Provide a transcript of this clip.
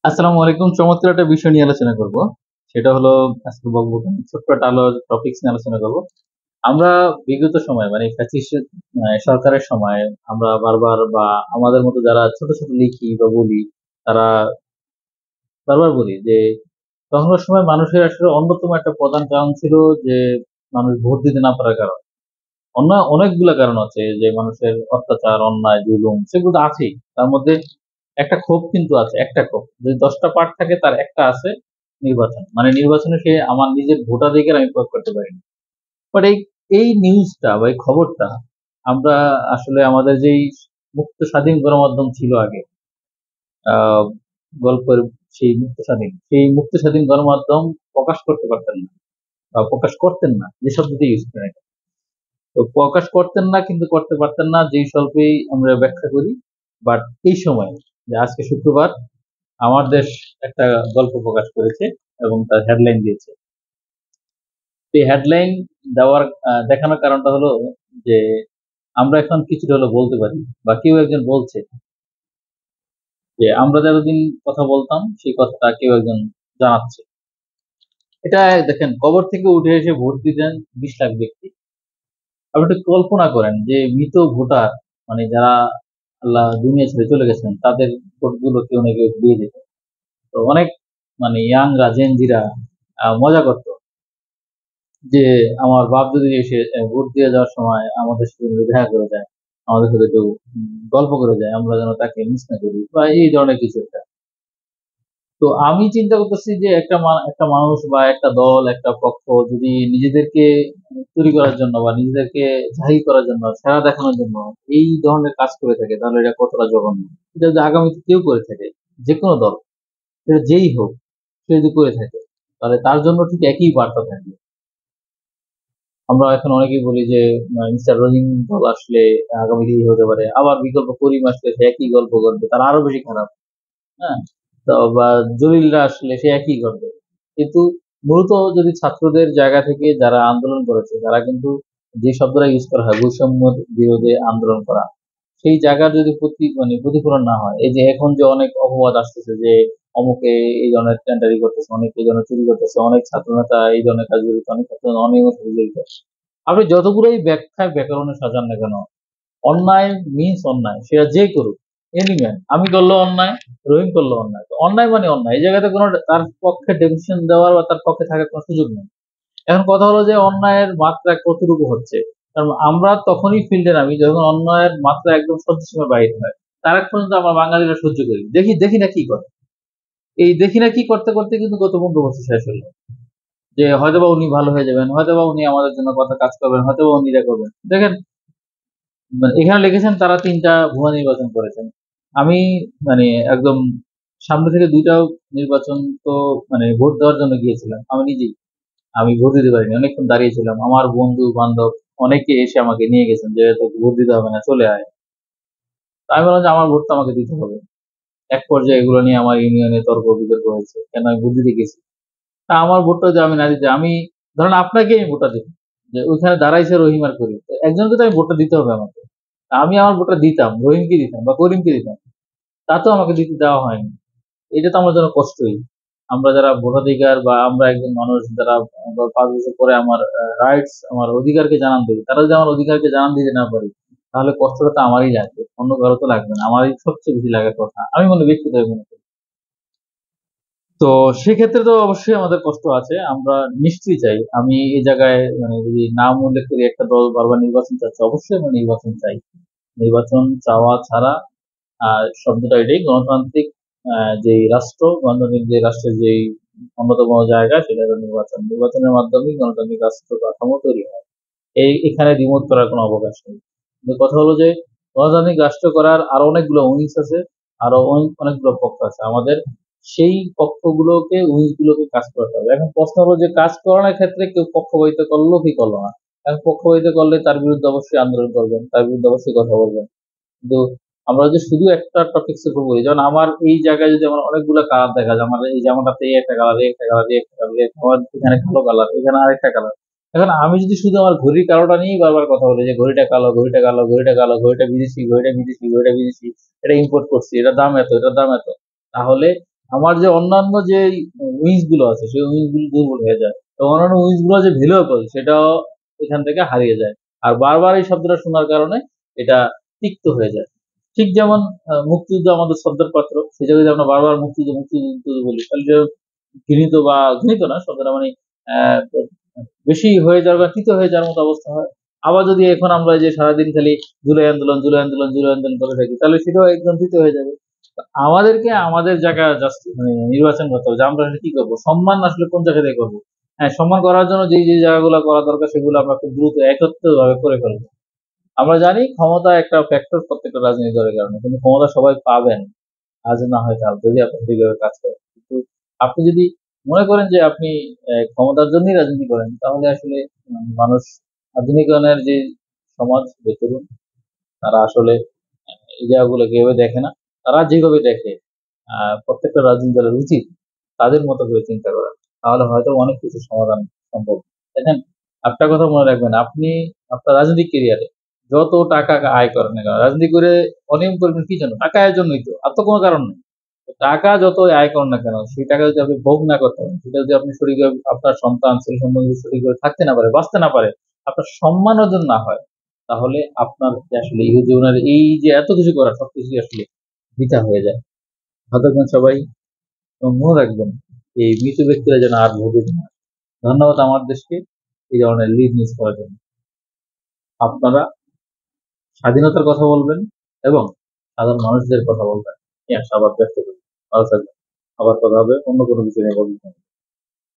আসসালামু আলাইকুম। চমৎকার একটা বিষয় নিয়ে আলোচনা করব। সেটা হলো আজকে বলবো ছোট্ট একটা টপিকস নিয়ে আলোচনা করব। আমরা বিগত সময়ে মানে ফ্যাসিস্ট সরকারের সময় আমরা বারবার বা আমাদের মতো যারা ছোট, ছোট লিখি বা বলি তারা বারবার বলি যে তখনকার সময় মানুষের আসলে অন্যতম একটা প্রধান কারণ ছিল যে মানুষ ভোট দিতে না পারার কারণ। অন্য অনেকগুলা কারণ আছে যে মানুষের অত্যাচার, অন্যায়, জুলুম সেগুলো তো আছেই। তার মধ্যে একটা ক্ষোভ কিন্তু আছে, একটা ক্ষোভ। যদি ১০ টা পার্ট থাকে তার একটা আছে নির্বাচন। মানে নির্বাচনে সে আমার নিজের ভোটাধিকার আমি প্রয়োগ করতে পারিনি। বাট এই নিউজটা বা এই খবরটা আমরা আসলে আমাদের যেই মুক্ত স্বাধীন গণমাধ্যম ছিল আগে, আ গল্পের সেই মুক্ত স্বাধীন গণমাধ্যম প্রকাশ করতে পারতেন না বা প্রকাশ করতেন না। যে শব্দটি ইউজ করেন। তো প্রকাশ করতেন না কিন্তু করতে পারতেন না যেই স্বল্পেই আমরা ব্যাখ্যা করি। বাট এই সময় যে আজকে শুক্রবার আমার দেশ একটা গল্প প্রকাশ করেছে এবং তার হেডলাইন দিয়েছে। এই হেডলাইন দেওয়ার দেখানোর কারণটা হলো যে আমরা এখন কিছুটা হলেও বলতে পারি বা কেউ একজন বলছে যে আমরা যে এতদিন কথা বলতাম সেই কথাটা কেউ একজন জানাচ্ছে। এটা দেখেন কবর থেকে উঠে এসে ভোট দিতেন ২০ লাখ ব্যক্তি। আপনি একটু কল্পনা করেন যে মৃত ভোটার মানে যারা আল্লাহ দুনিয়া ছেড়ে চলে গেছেন তাদের ভোটগুলো কেউ না কেউ দিয়ে দিত। তো অনেক মানে ইয়াংরা জেনজিরা মজা করত যে আমার বাপ যদি এসে ভোট দিয়ে যাওয়ার সময় আমাদের সাথে যদি দেখা করে যায়, আমাদের সাথে একটু গল্প করে যায়, আমরা যেন তাকে মিস না করি বা এই ধরনের কিছু একটা। তো আমি চিন্তা করতেছি যে একটা মানুষ বা একটা দল, একটা পক্ষ যদি নিজেদেরকে তৈরি করার জন্য বা নিজেদেরকে জাহির করার জন্য, সেরা দেখানোর জন্য এই ধরনের কাজ করে থাকে তাহলে এটা কতটা জঘন্য। এটা যদি আগামীতে কেউ করে থাকে, যেকোনো দল, সেটা যেই হোক, সে যদি করে থাকে, তাহলে তার জন্য ঠিক একই বার্তা থাকবে। আমরা এখন অনেকেই বলি যে মিস্টার রহিম দল আসলে আগামীতে এই হতে পারে। আবার বিকল্প করিম আসলে সে একই গল্প করবে, তারা আরো বেশি খারাপ। হ্যাঁ? তো বা জলিলরা আসলে সে একই করবে। কিন্তু মূলত যদি ছাত্রদের জায়গা থেকে যারা আন্দোলন করেছে, তারা কিন্তু যে শব্দটা ইউজ করা হয় বৈষম্য বিরোধী আন্দোলন করা, সেই জায়গার যদি প্রতিফলন না হয়, এই যে এখন যে অনেক অপবাদ আসতেছে যে অমুকে এই ধরনের টেন্ডারি করতেছে, অনেক এই ধরনের চুরি করতেছে, অনেক ছাত্রনেতা এই ধরনের কাজ জড়িত, অনেক ছাত্র অনিয়মের সাথে জড়িত। আপনি যতগুলোই ব্যাখ্যায় ব্যাকরণে সাজান না কেন, অন্যায় মিনস অন্যায়। সেটা যে করুক, এনি ম্যান। আমি করলেও অন্যায়, রহিম করলেও অন্যায়। তো অন্যায় মানে অন্যায়। এই জায়গাতে কোনো তার পক্ষে ডেসিশন দেওয়ার বা তার পক্ষে থাকার কোনো সুযোগ নেই। এখন কথা হলো যে অন্যায়ের মাত্রা কতটুকু হচ্ছে। কারণ আমরা তখনই ফিল্ডে নামি যখন অন্যায়ের মাত্রা একদম সহ্য সীমার বাইরে হয়। তার আগ পর্যন্ত আমরা বাঙালিরা সহ্য করি। দেখি দেখি না কি করে। এই দেখি না কি করতে করতে কিন্তু গত ১৫ বছর শেষ হলো। যে হয়তোবা উনি ভালো হয়ে যাবেন, হয়তোবা উনি আমাদের জন্য কথা কাজ করবেন, হয়তোবা উনি এটা করবেন। দেখেন মানে এখানে লিখেছেন তারা ৩ টা ভুয়া নির্বাচন করেছেন। আমি মানে একদম সামনে থেকে ২ টাও নির্বাচন তো মানে ভোট দেওয়ার জন্য গিয়েছিলাম। আমি নিজেই। আমি ভোট দিতে পারিনি। অনেকক্ষণ দাঁড়িয়েছিলাম। আমার বন্ধু-বান্ধব অনেকে এসে আমাকে নিয়ে গেছেন যে, "তোকে ভোট দিতে হবে না, চলে আয়।" তো আমি বললাম যে, "আমার ভোট তো আমাকে দিতে হবে।" এক পর্যায়ে এগুলো নিয়ে আমার ইউনিয়নে তর্ক-বিতর্ক হয়েছে। কেন আমি ভোট দিতে গেছি। তা আমার ভোটটা যদি আমি না দিতে আমি ধরেন আপনাকে আমি ভোটটা দিলাম। যে ওইখানে দাঁড়াইছে রহিম আর করিম। তো একজনকে তো আমি ভোটটা দিতে হবে আমাকে। তা আমি আমার ভোটটা দিতাম, রহিমকে দিতাম বা করিমকে দিতাম। তাতেও আমাকে দিতে দেওয়া হয়নি। এটা তো আমার জন্য কষ্টই। আমরা যারা ভোটাধিকার বা আমরা একজন মানুষ যারা ৫ বছর পরে আমার রাইটস আমার অধিকারকে জানান দেবে। তারা যদি আমার অধিকারকে জানান দিতে না পারি, তাহলে কষ্টটা তো আমারই লাগবে। অন্য কারো তো লাগবে না। আমারই সবচেয়ে বেশি লাগার কথা। আমি ব্যক্তিগতভাবে মনে করি। তো সেক্ষেত্রে তো অবশ্যই আমাদের কষ্ট আছে। আমরা নিশ্চয়ই চাই। আমি এই জায়গায় মানে যদি নাম উল্লেখ করি একটা দল বারবার নির্বাচন চাচ্ছে, অবশ্যই আমরা নির্বাচন চাই। নির্বাচন চাওয়া ছাড়া শব্দটা এটাই গণতান্ত্রিক যেই রাষ্ট্র, গণতান্ত্রিক যে রাষ্ট্রের যেই অন্যতম জায়গা সেটা হলো নির্বাচন। নির্বাচনের মাধ্যমেই গণতান্ত্রিক রাষ্ট্র কাঠামো তৈরি হয়। এখানে দ্বিমত করার কোনো অবকাশ নেই। কিন্তু কথা হলো যে গণতান্ত্রিক রাষ্ট্র করার আরো অনেকগুলো উইংস আছে, আরো অনেকগুলো পক্ষ আছে। আমাদের সেই পক্ষগুলোকে উইংস গুলোকে কাজ করাতে হবে। এখন প্রশ্ন হলো যে কাজ করানোর ক্ষেত্রে কেউ পক্ষপাতিত্ব করলো কি করলো না। এখন পক্ষপাতিত্ব করলে তার বিরুদ্ধে অবশ্যই আন্দোলন করবেন, তার বিরুদ্ধে অবশ্যই কথা বলবেন। কিন্তু আমরা যদি শুধু একটা টপিকস এর উপর বলি, যেমন আমার এই জায়গায় যদি আমার অনেকগুলো কালার দেখা যায়, আমার এই জামাটাতে এই একটা কালার, এই একটা কালার, এই একটা কালার, আমার এখানে কালো কালার, এখানে আরেকটা কালার। এখন আমি যদি শুধু আমার ঘড়ির কালোটা নিয়েই বারবার কথা বলি যে ঘড়িটা কালো, ঘড়িটা কালো, ঘড়িটা কালো, ঘড়িটা বিদেশি, ঘড়িটা বিদেশি, ঘড়িটা বিদেশি, এটা ইম্পোর্ট করছি, এটার দাম এত, এটার দাম এত। তাহলে আমার যে অন্যান্য যে উইংস গুলো আছে সেই উইংস গুলো দুর্বল হয়ে যায় এবং অন্যান্য উইংস গুলো যে ভ্যালুয়েবল সেটাও এখান থেকে হারিয়ে যায়। আর বারবার এই শব্দটা শোনার কারণে এটা তিক্ত হয়ে যায়। ঠিক যেমন মুক্তিযুদ্ধ আমাদের শ্রদ্ধার পাত্র, সেই জায়গায় যদি আমরা বারবার মুক্তিযুদ্ধ মুক্তিযুদ্ধ বলি তাহলে যে ঘৃণিত বা ঘৃণিত না শব্দটা মানে আহ, বেশি হয়ে যাওয়ার বা তিত হয়ে যাওয়ার মতো অবস্থা হয়। আবার যদি এখন আমরা যে সারাদিন খালি জুলাই আন্দোলন জুলাই আন্দোলন জুলাই আন্দোলন করে থাকি তাহলে সেটাও একদম তিত হয়ে যাবে। তো আমাদেরকে আমাদের জায়গা জাস্ট মানে নির্বাচন করতে হবে যে আমরা আসলে কি করবো, সম্মান আসলে কোন জায়গা থেকে করবো। হ্যাঁ, সম্মান করার জন্য যে যে জায়গাগুলো করা দরকার সেগুলো আমরা খুব দ্রুত একত্রিত ভাবে করে ফেলবো। আমরা জানি ক্ষমতা একটা ফ্যাক্টর প্রত্যেকটা রাজনৈতিক দলের কারণে, কিন্তু ক্ষমতা সবাই পাবেন আজ না হয় কাল যদি আপনি ঠিকভাবে কাজ করেন। কিন্তু আপনি যদি মনে করেন যে আপনি ক্ষমতার জন্যই রাজনীতি করেন তাহলে আসলে মানুষ আধুনিকরণের যে সমাজ যে তরুণ তারা আসলে এই জায়গাগুলোকে এভাবে দেখে না। তারা যেভাবে দেখে প্রত্যেকটা রাজনৈতিক দলের উচিত তাদের মতো করে চিন্তা করা। তাহলে হয়তো অনেক কিছু সমাধান সম্ভব। দেখেন, একটা কথা মনে রাখবেন, আপনি আপনার রাজনৈতিক কেরিয়ারে যত টাকা আয় করেন না কেন, রাজনীতি করে অনিয়ম করবেন কি জন্য? টাকা আয়ের জন্যই তো, আর তো কোনো কারণ নেই। তো টাকা যত আয় করেন না কেন, সেই টাকা যদি আপনি ভোগ না করতে পারেন, সেটা যদি আপনি সঠিকভাবে আপনার সন্তান ছেলে সন্তান যদি সঠিকভাবে থাকতে না পারে, বাঁচতে না পারে, আপনার সম্মান অর্জন না হয়, তাহলে আপনার যে আসলে ইহ জীবনের এই যে এত কিছু করা সবকিছুই আসলে বৃথা হয়ে যায়। ভালো থাকবেন সবাই এবং মনে রাখবেন এই মৃত ব্যক্তিরা যেন আর ভোগে না। ধন্যবাদ আমার দেশকে এই ধরনের লিড নিউজ করার জন্য। আপনারা স্বাধীনতার কথা বলবেন এবং সাধারণ মানুষদের কথা বলবেন, এই আশাবাদ ব্যক্ত করি। ভালো থাকবেন। আবার কথা হবে অন্য কোনো কিছু নিয়ে বলবেন।